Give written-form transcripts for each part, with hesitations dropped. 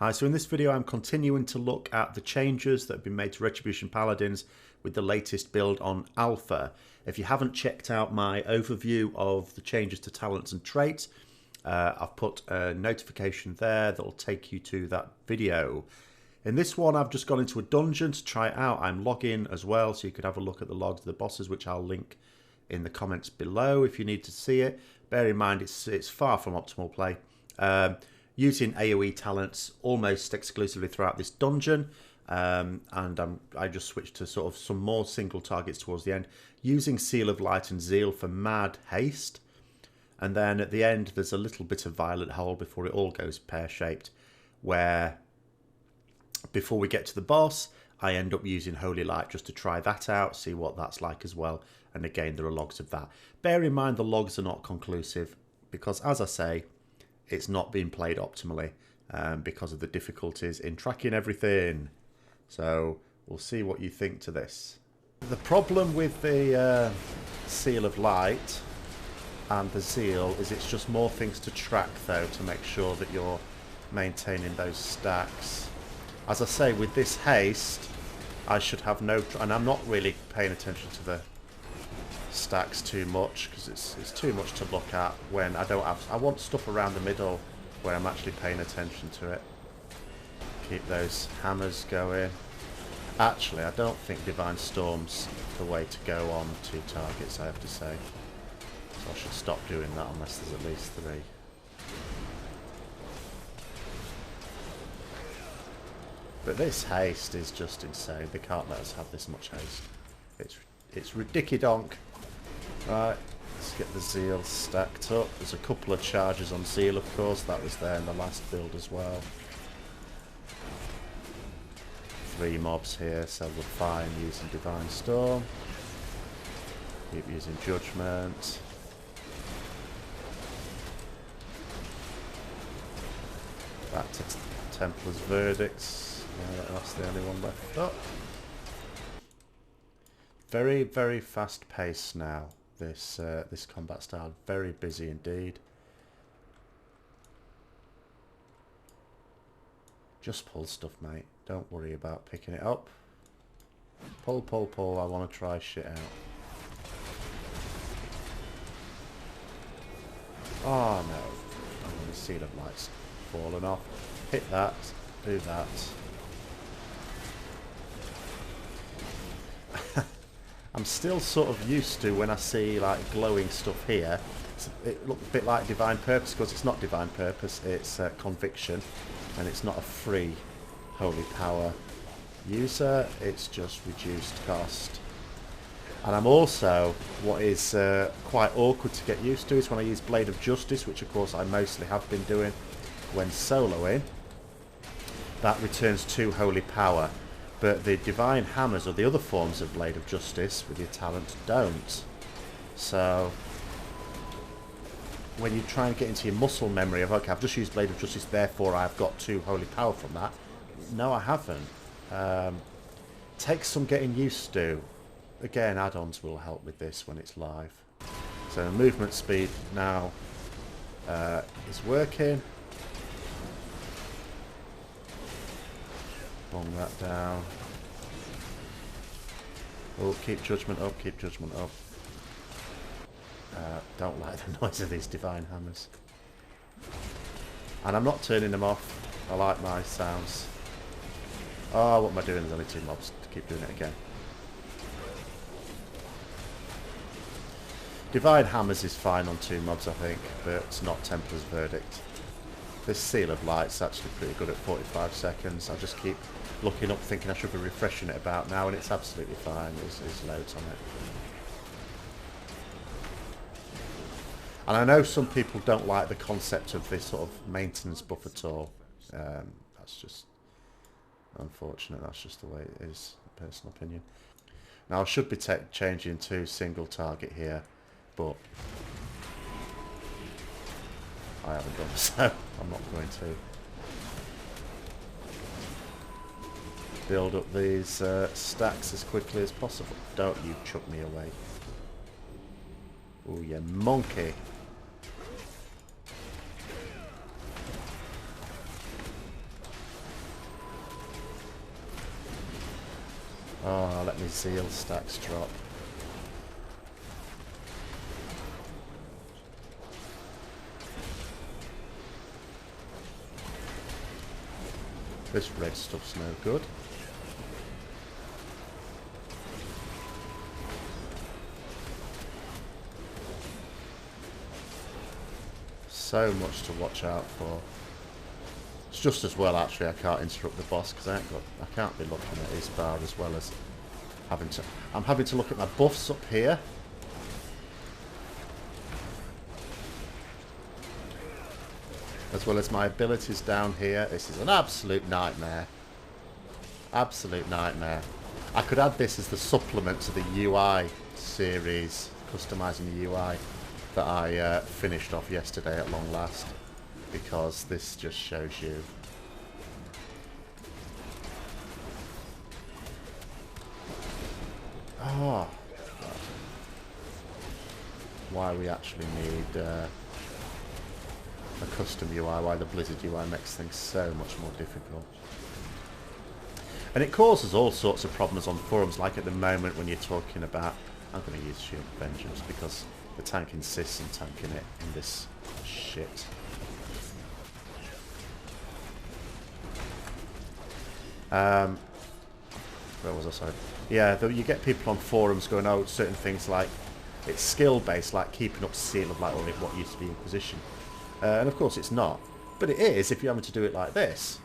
Hi, so in this video I'm continuing to look at the changes that have been made to Retribution Paladins with the latest build on Alpha. If you haven't checked out my overview of the changes to talents and traits, I've put a notification there that will take you to that video. In this one I've just gone into a dungeon to try it out. I'm logging as well, so you could have a look at the logs of the bosses, which I'll link in the comments below if you need to see it. Bear in mind it's far from optimal play. Using AoE talents almost exclusively throughout this dungeon, and I just switched to sort of some more single targets towards the end, using Seal of Light and Zeal for mad haste, and then at the end there's a little bit of violet hole before it all goes pear-shaped, where before we get to the boss I end up using Holy Light just to try that out, see what that's like as well, and again there are logs of that. Bear in mind the logs are not conclusive because, as I say, it's not being played optimally because of the difficulties in tracking everything. So we'll see what you think to this. The problem with the Seal of Light and the Zeal is it's just more things to track though, to make sure that you're maintaining those stacks. As I say, with this haste I should have no, and I'm not really paying attention to the stacks too much because it's too much to look at when I don't have. I want stuff around the middle where I'm actually paying attention to it. Keep those hammers going. Actually, I don't think Divine Storm's the way to go on 2 targets, I have to say. So I should stop doing that unless there's at least 3. But this haste is just insane. They can't let us have this much haste. It's ridiculous. Right, let's get the Zeal stacked up. There's a couple of charges on Zeal, of course. That was there in the last build as well. 3 mobs here, so we're fine using Divine Storm. Keep using Judgment. Back to Templar's Verdicts. That's the only one left up. Very, very fast pace now. This combat style, very busy indeed. Just pull stuff, mate. Don't worry about picking it up. Pull, pull, pull. I want to try shit out. Oh no! I'm going to Seal of Light's fallen off. Hit that. Do that. I'm still sort of used to when I see like glowing stuff here. It looks a bit like Divine Purpose because it's not Divine Purpose, it's Conviction, and it's not a free Holy Power user, it's just reduced cost. And I'm also, what is quite awkward to get used to is when I use Blade of Justice, which of course I mostly have been doing when soloing, that returns 2 Holy Power. But the Divine Hammers or the other forms of Blade of Justice with your talent don't. So when you try and get into your muscle memory of, okay, I've just used Blade of Justice, therefore I've got 2 Holy Power from that. No, I haven't. Takes some getting used to. Again, add-ons will help with this when it's live. So movement speed now is working. Bong that down. Oh, keep Judgment up, keep Judgment up. Don't like the noise of these Divine Hammers. And I'm not turning them off. I like my sounds. Oh, what am I doing? There's only 2 mobs to keep doing it again. Divine Hammers is fine on 2 mobs, I think, but it's not Templar's Verdict. This Seal of Light's actually pretty good at 45 seconds. I just keep looking up thinking I should be refreshing it about now, and it's absolutely fine. There's loads on it. And I know some people don't like the concept of this sort of maintenance buff at all. That's just unfortunate. That's just the way it is, personal opinion. Now I should be changing to single target here, but I haven't done so. I'm not going to. Build up these stacks as quickly as possible. Don't you chuck me away. Oh, you monkey. my zeal stacks drop. This red stuff's no good. So much to watch out for. It's just as well actually I can't interrupt the boss because I can't be looking at his bar as well as having to. I'm having to look at my buffs up here. As well as my abilities down here. This is an absolute nightmare. Absolute nightmare. I could add this as the supplement to the UI series, customising the UI, that I finished off yesterday at long last. Because this just shows you. Oh. Why we actually need a custom UI, why the Blizzard UI makes things so much more difficult. And it causes all sorts of problems on forums, like at the moment when you're talking about... I'm going to use Shield Vengeance because the tank insists on tanking it in this shit. Where was I? Sorry. Yeah, you get people on forums going, oh, certain things like it's skill based, like keeping up seal of like what used to be Inquisition, and of course it's not, but it is if you're having to do it like this.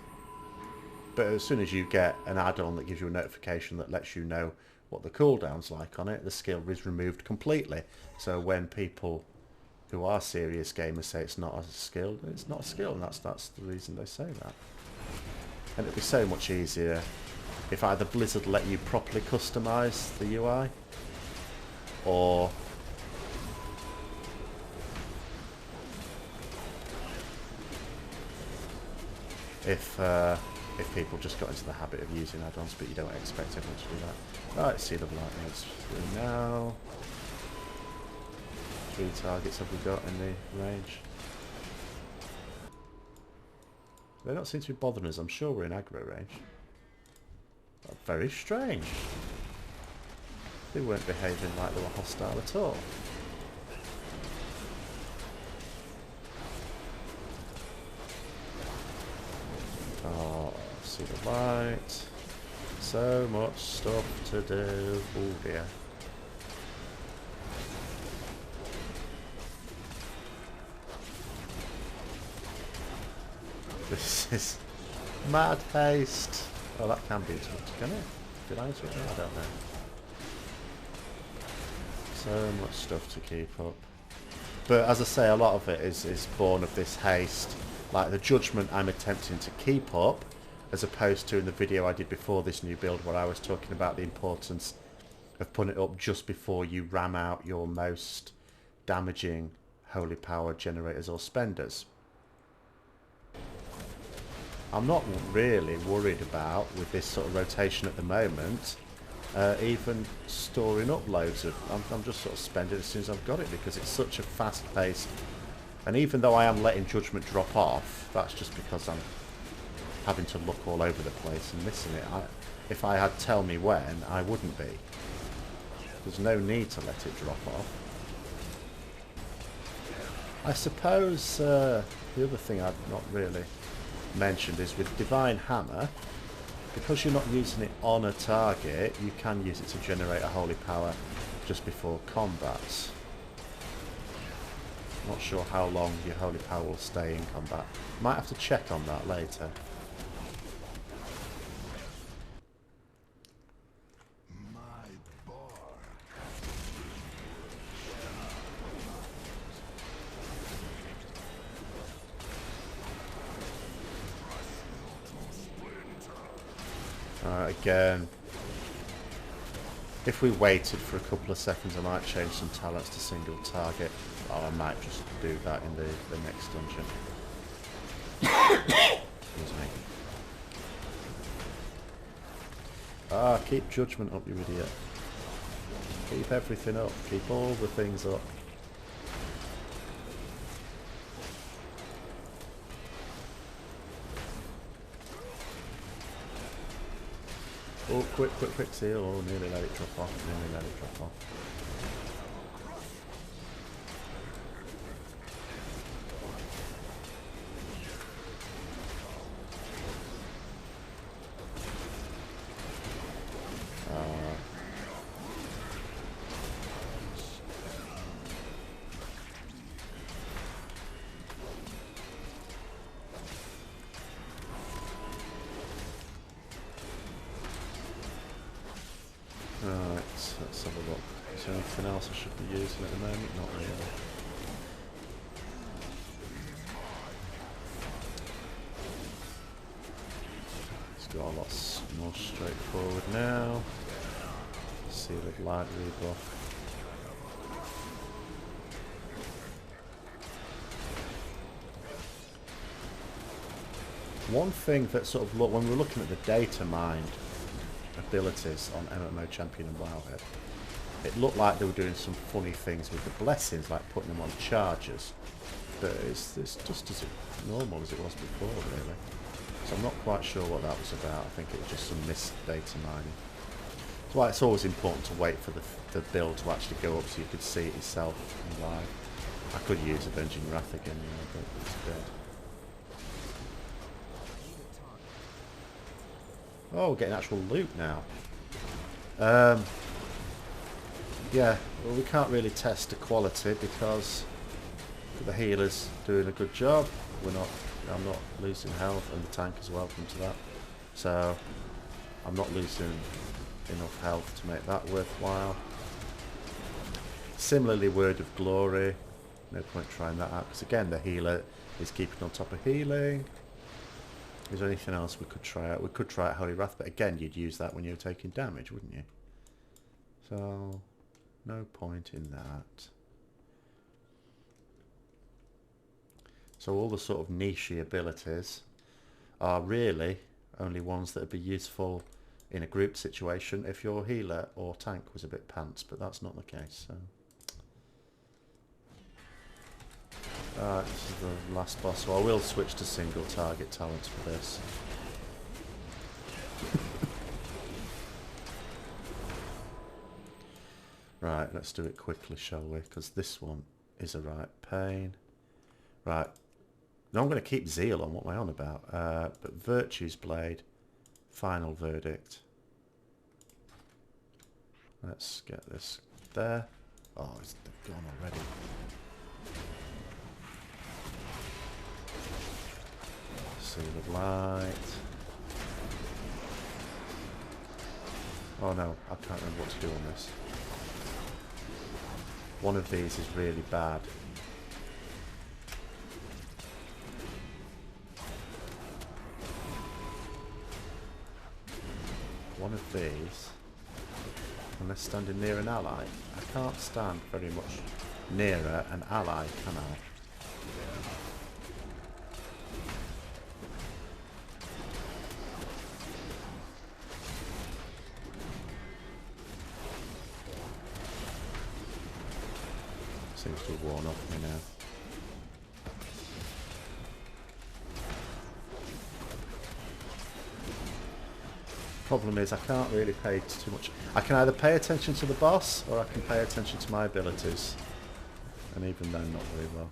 But as soon as you get an add-on that gives you a notification that lets you know what the cooldown's like on it, the skill is removed completely. So when people who are serious gamers say it's not a skill, it's not a skill, and that's the reason they say that. And it'd be so much easier if either Blizzard let you properly customise the UI, or if people just got into the habit of using add-ons, but you don't expect everyone to do that. Right, Seal of Lightning, it's through now. 3 targets have we got in the range? They don't seem to be bothering us. I'm sure we're in aggro range. That's very strange. They weren't behaving like they were hostile at all. Oh, see the light. So much stuff to do. Oh dear. This is mad haste. Oh, that can be interrupted, can it? Did I interrupt it? I don't know. So much stuff to keep up. But as I say, a lot of it is born of this haste. Like the judgment I'm attempting to keep up, as opposed to in the video I did before this new build where I was talking about the importance of putting it up just before you ram out your most damaging holy power generators or spenders. I'm not really worried about, with this sort of rotation at the moment, even storing up loads of... I'm just sort of spending it as soon as I've got it, because it's such a fast pace. And even though I am letting judgment drop off, that's just because I'm having to look all over the place and missing it. If I had tell me when, I wouldn't be. There's no need to let it drop off. I suppose the other thing I've not really mentioned is with Divine Hammer, because you're not using it on a target, you can use it to generate a holy power just before combat. Not sure how long your holy power will stay in combat. Might have to check on that later. Again, if we waited for a couple of seconds I might change some talents to single target. Oh, I might just do that in the next dungeon. Excuse me. Ah, keep judgment up, you idiot. Keep everything up. Keep all the things up. Oh, quick, quick seal. Oh, nearly let it drop off. Nearly let it drop off. Right, let's have a look. Is there anything else I should be using at the moment? Not really. It's got a lot more straightforward now. Seal of light rebuff. One thing that sort of when we're looking at the data mined abilities on MMO Champion and Wowhead, it looked like they were doing some funny things with the blessings, like putting them on charges. But it's just as normal as it was before, really. So I'm not quite sure what that was about. I think it was just some missed data mining. That's why it's always important to wait for the build to actually go up so you could see it yourself in live. I could use Avenging Wrath again, you know, but it's good. Oh, we're getting actual loot now. Yeah, well, we can't really test the quality because the healer's doing a good job. I'm not losing health, and the tank as well comes to that. So I'm not losing enough health to make that worthwhile. Similarly, Word of Glory. No point trying that out because again, the healer is keeping on top of healing. Is there anything else we could try out? We could try out Holy Wrath, but again, you'd use that when you're taking damage, wouldn't you? So, no point in that. So all the sort of niche abilities are really only ones that would be useful in a group situation if your healer or tank was a bit pants, but that's not the case. So. Alright, this is the last boss, so I will switch to single target talents for this. Right, let's do it quickly, shall we? Because this one is a right pain. Right, now I'm going to keep Zeal on, what am I on about? But Virtue's Blade, Final Verdict. Let's get this there. Oh, it's gone already. Seal of Light. Oh no, I can't remember what to do on this. One of these is really bad. One of these, unless standing near an ally. I can't stand very much nearer an ally, can I? Seems to have worn off me now. Problem is I can't really pay too much. I can either pay attention to the boss or I can pay attention to my abilities. And even then, not very well.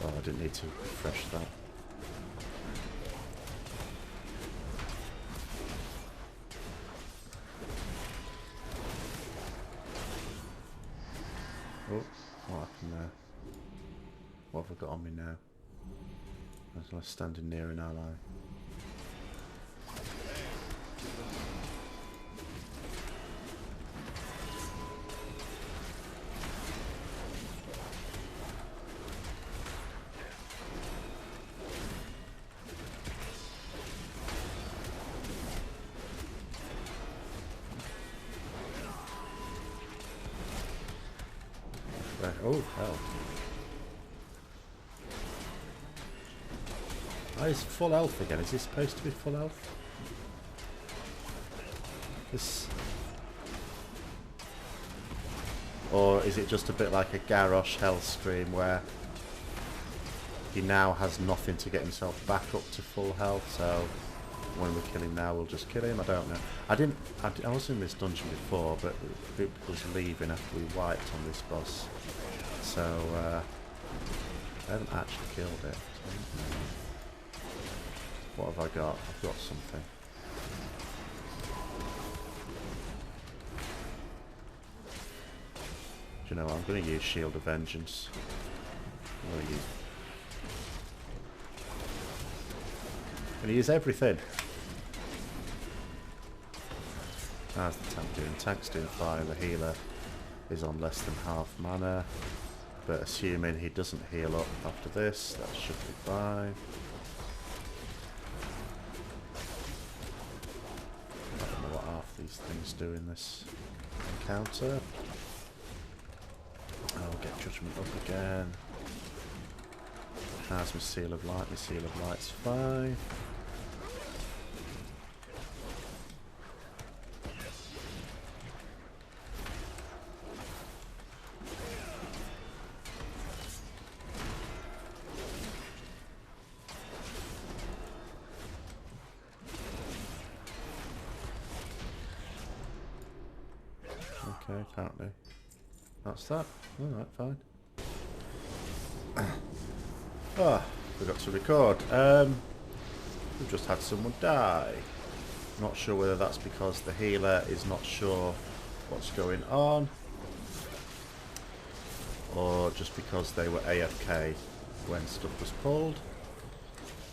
Oh, I didn't need to refresh that. Oh, what happened there? What have I got on me now? As I was standing near an ally. Right. Oh, hell. Oh, he's full health again. Is he supposed to be full health? This... Or is it just a bit like a Garrosh Hellscream where he now has nothing to get himself back up to full health, so when we kill him now, we'll just kill him. I don't know. I was in this dungeon before, but it was leaving after we wiped on this boss, so I haven't actually killed it. What have I got? I've got something. Do you know what? I'm going to use Shield of Vengeance. I'm going to use everything. How's the tank doing? Tank's doing fine. The healer is on less than half mana. But assuming he doesn't heal up after this, that should be fine. I don't know what half these things do in this encounter. I'll get Judgment up again. How's my Seal of Light? My Seal of Light's fine. Okay, apparently that's that. Alright, fine. Ah, forgot to record. We've just had someone die. Not sure whether that's because the healer is not sure what's going on, or just because they were AFK when stuff was pulled.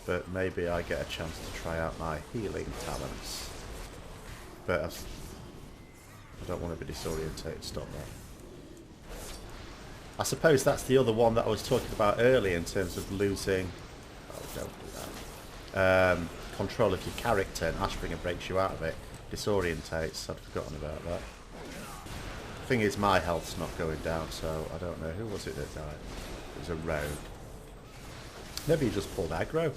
But maybe I get a chance to try out my healing talents. But I don't want to be disorientated. Stop that. I suppose that's the other one that I was talking about earlier in terms of losing. Oh, don't do that. Control of your character, and Ashbringer breaks you out of it. Disorientates. I'd forgotten about that. Thing is, my health's not going down, so I don't know. Who was it that died? It was a rogue. Maybe he just pulled aggro.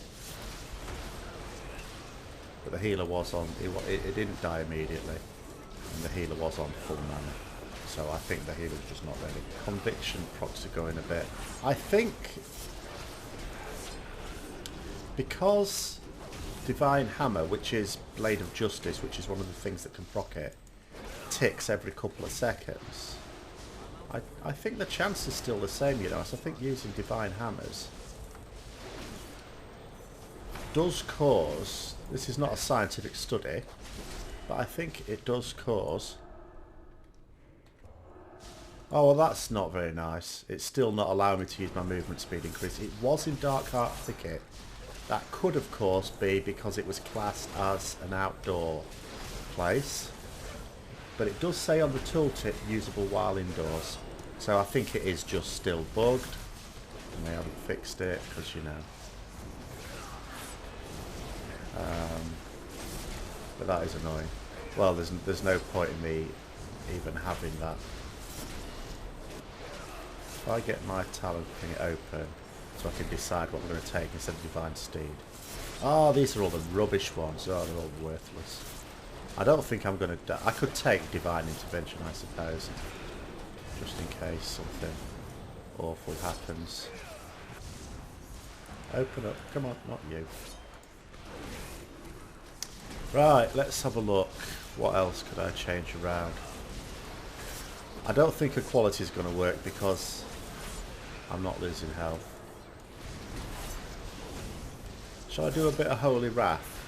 But the healer was on. It didn't die immediately, and the healer was on full mana. So I think the healer's just not ready. Conviction procs are going a bit. I think because Divine Hammer, which is Blade of Justice, which is one of the things that can proc it, ticks every couple of seconds. I think the chance is still the same, you know. So I think using Divine Hammers does cause, this is not a scientific study, but I think it does cause. Oh, well, that's not very nice. It's still not allowing me to use my movement speed increase. It was in Dark Heart Thicket. That could, of course, be because it was classed as an outdoor place. But it does say on the tooltip, usable while indoors. So I think it is just still bugged. And they haven't fixed it, because, you know. But that is annoying. Well, there's no point in me even having that. If I get my talent thing open, so I can decide what I'm going to take instead of Divine Steed. Oh, these are all the rubbish ones. Oh, they're all worthless. I don't think I'm going to die. I could take Divine Intervention, I suppose, just in case something awful happens. Open up. Come on, not you. Right, let's have a look. What else could I change around? I don't think equality is going to work because I'm not losing health. Shall I do a bit of Holy Wrath?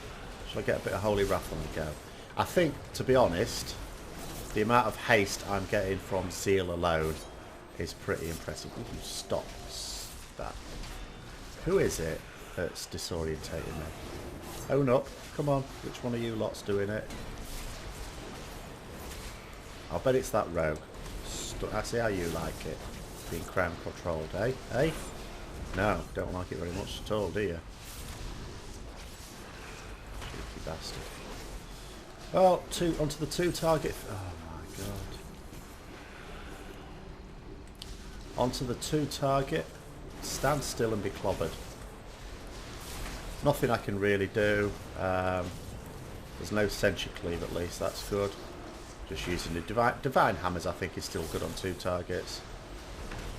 Shall I get a bit of Holy Wrath on the go? I think, to be honest, the amount of haste I'm getting from Zeal alone is pretty impressive. Will you stop that? Who is it that's disorientating me? Own up. Come on. Which one of you lot's doing it? I'll bet it's that rogue. I see how you like it. Being crown controlled, eh? Eh? No, don't like it very much at all, do you? Cheeky bastard. Well, onto the two target. Oh my god. Onto the two target. Stand still and be clobbered. Nothing I can really do. There's no Sentry Cleave at least, that's good. Just using the Divine Hammers I think is still good on two targets.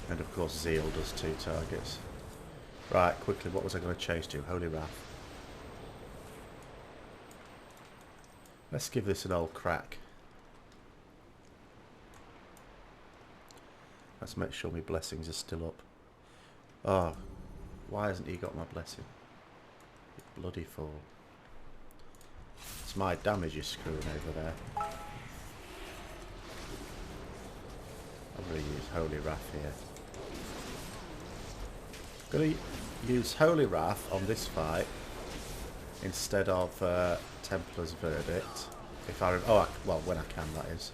And of course Zeal does two targets. Right, quickly, what was I going to change to? Holy Wrath. Let's give this an old crack. Let's make sure my blessings are still up. Oh, why hasn't he got my blessing? You bloody fool. It's my damage you're screwing over there. I'm going to use Holy Wrath here. I'm going to use Holy Wrath on this fight instead of Templar's Verdict. If I well, when I can, that is.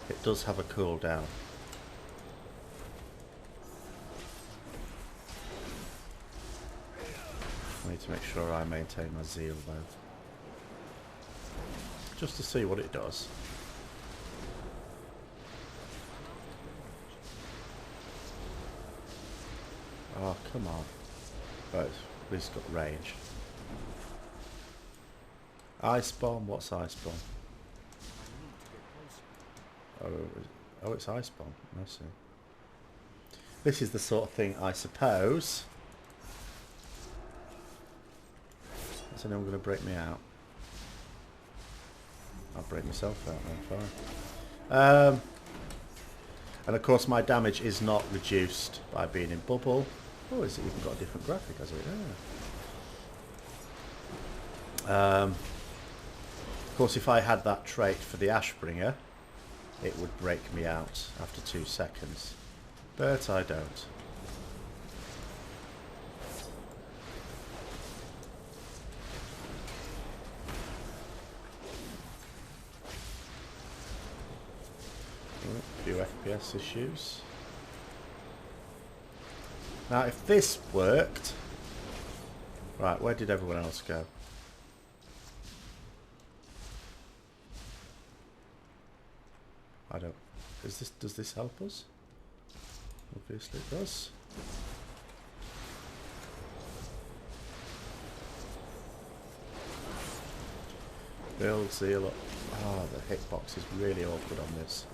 It does have a cooldown. I need to make sure I maintain my zeal though. Just to see what it does. Oh, come on. But at least got range. Ice Bomb? What's Ice Bomb? Oh, it's Ice Bomb. I see. This is the sort of thing, I suppose. Is anyone going to break me out? I'll break myself out then, fine. And of course my damage is not reduced by being in bubble. Oh, it's even got a different graphic, has it? Yeah. Of course, if I had that trait for the Ashbringer, it would break me out after 2 seconds. But I don't. A few FPS issues. Now, if this worked... Right, where did everyone else go? I don't... Does this help us? Obviously it does. Build, zeal up. Ah, the hitbox is really awkward on this.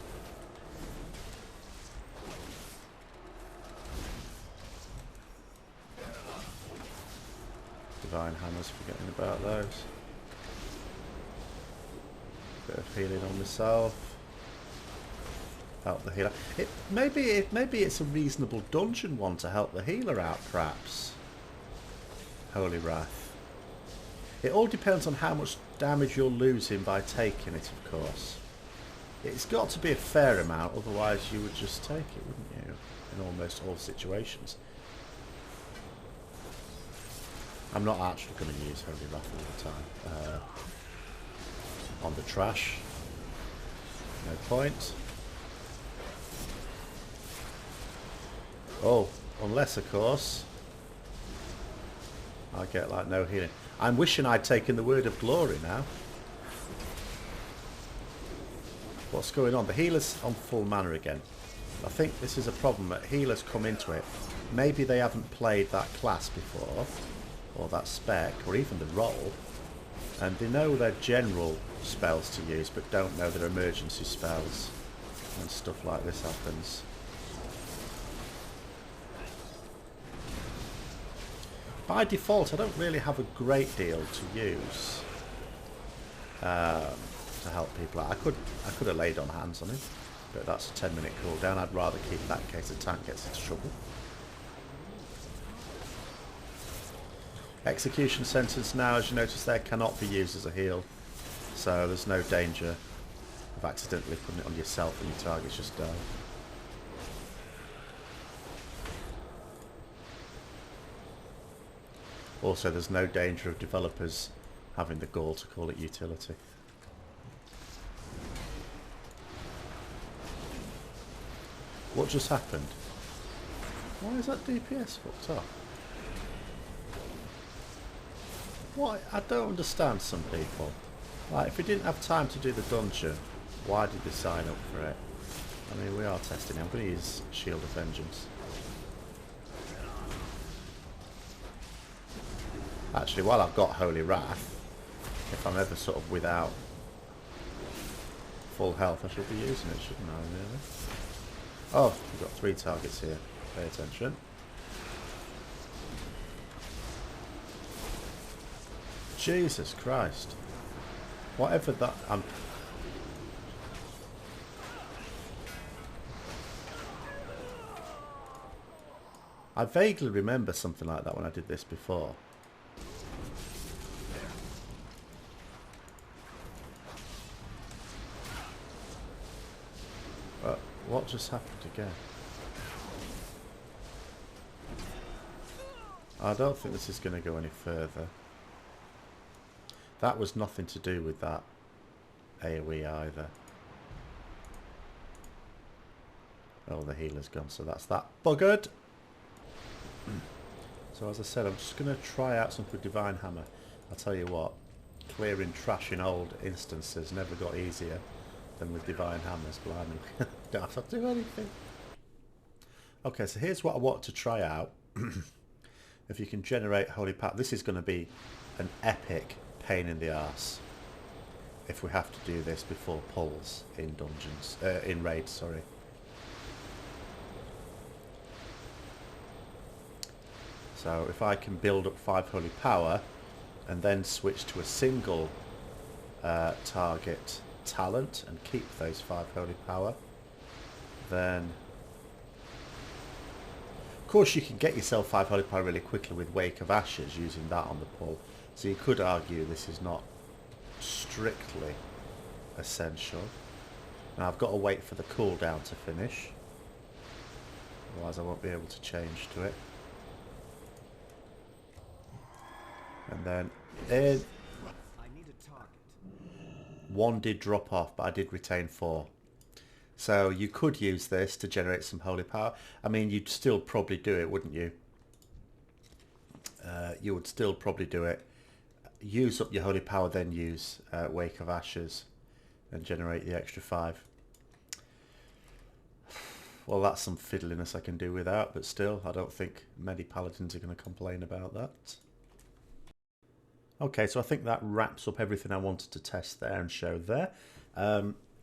Divine Hammers, forgetting about those. Bit of healing on myself. Help the healer. Maybe it's a reasonable dungeon one to help the healer out, perhaps. Holy Wrath. It all depends on how much damage you're losing by taking it, of course. It's got to be a fair amount, otherwise you would just take it, wouldn't you? In almost all situations. I'm not actually going to use Holy Wrath all the time. On the trash. No point. Oh, unless, of course, I get, like, no healing. I'm wishing I'd taken the Word of Glory now. What's going on? The healer's on full mana again. I think this is a problem that healers come into it. Maybe they haven't played that class before, or that spec, or even the role, and they know their general spells to use, but don't know their emergency spells, and stuff like this happens. By default, I don't really have a great deal to use to help people out. I could have laid on hands on him, but that's a 10-minute cooldown. I'd rather keep that in case the tank gets into trouble. Execution sentence now, as you notice there, cannot be used as a heal, so there's no danger of accidentally putting it on yourself and your targets just die. Also, there's no danger of developers having the gall to call it utility. What just happened? Why is that DPS fucked up? What? I don't understand some people. Like, if we didn't have time to do the dungeon, why did they sign up for it? I mean, we are testing it. I'm going to use Shield of Vengeance. Actually, while I've got Holy Wrath, if I'm ever sort of without full health, I should be using it, shouldn't I, really? Oh, we've got 3 targets here. Pay attention. Jesus Christ. Whatever that... I vaguely remember something like that when I did this before. But what just happened again? I don't think this is going to go any further. That was nothing to do with that AoE either. Oh, the healer's gone, so that's that buggered. So as I said, I'm just going to try out something with Divine Hammer. I'll tell you what, clearing trash in old instances never got easier than with Divine Hammers, blimey. Don't have to do anything. Okay, so here's what I want to try out. If you can generate Holy Power, this is going to be an epic pain in the arse if we have to do this before pulls in dungeons, in raids, sorry. So if I can build up 5 Holy Power and then switch to a single target talent and keep those 5 Holy Power, then of course you can get yourself 5 Holy Power really quickly with Wake of Ashes using that on the pull. So you could argue this is not strictly essential. Now I've got to wait for the cooldown to finish, otherwise I won't be able to change to it. And then one did drop off, but I did retain 4. So you could use this to generate some Holy Power. I mean, you'd still probably do it, wouldn't you? You would still probably do it. Use up your Holy Power, then use Wake of Ashes and generate the extra 5. Well, that's some fiddliness I can do without, but still, I don't think many paladins are going to complain about that. Okay, so I think that wraps up everything I wanted to test there and show there.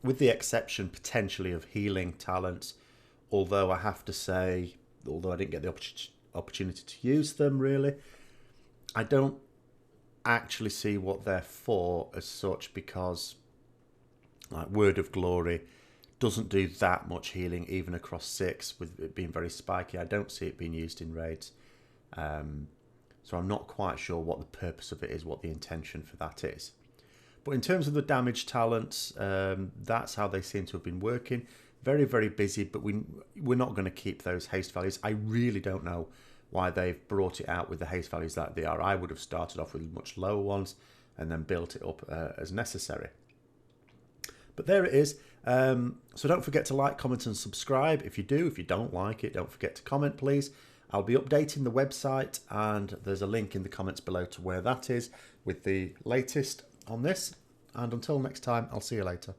With the exception, potentially, of healing talents, although I have to say, although I didn't get the opportunity to use them, really, I don't actually see what they're for as such, because like Word of Glory doesn't do that much healing even across 6, with it being very spiky. I don't see it being used in raids, so I'm not quite sure what the purpose of it is, what the intention for that is. But in terms of the damage talents, that's how they seem to have been working. Very, very busy, but we're not going to keep those haste values. I really don't know why they've brought it out with the haste values like they are. I would have started off with much lower ones and then built it up as necessary. But there it is. So don't forget to like, comment and subscribe if you do. If you don't like it, don't forget to comment, please. I'll be updating the website, and there's a link in the comments below to where that is with the latest on this. And until next time, I'll see you later.